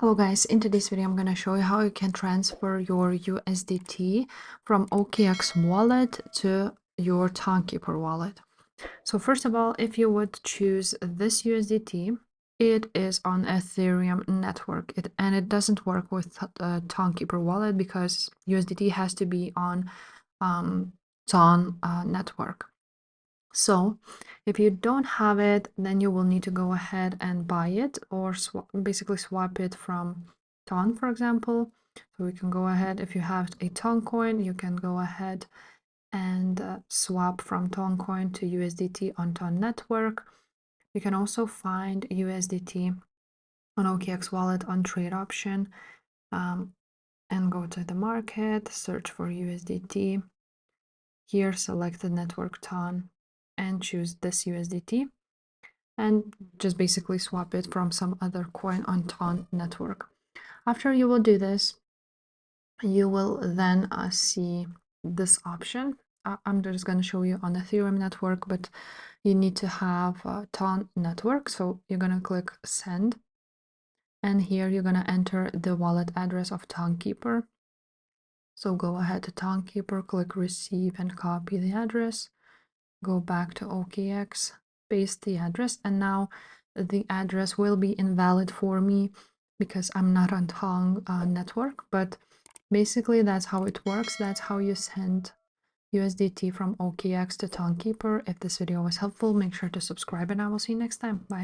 Hello guys, in today's video I'm going to show you how you can transfer your USDT from OKX wallet to your Tonkeeper wallet. So first of all, if you would choose this USDT, it is on Ethereum network and it doesn't work with Tonkeeper wallet because USDT has to be on Ton network. So if you don't have it, then you will need to go ahead and buy it or basically swap it from Ton, for example. So we can go ahead, if you have a Ton coin, you can go ahead and swap from Ton coin to USDT on Ton network. You can also find USDT on OKX wallet on trade option and go to the market, search for USDT. Here, select the network Ton and choose this USDT and just basically swap it from some other coin on Ton network. After you will do this, you will then see this option. I'm just going to show you on Ethereum network, but you need to have Ton network. So you're going to click send. And here you're going to enter the wallet address of Tonkeeper. So go ahead to Tonkeeper, click receive and copy the address. Go back to OKX, paste the address, and now the address will be invalid for me because I'm not on Tong network, but basically that's how it works. That's how you send USDT from OKX to Tonkeeper. If this video was helpful, make sure to subscribe and I will see you next time. Bye.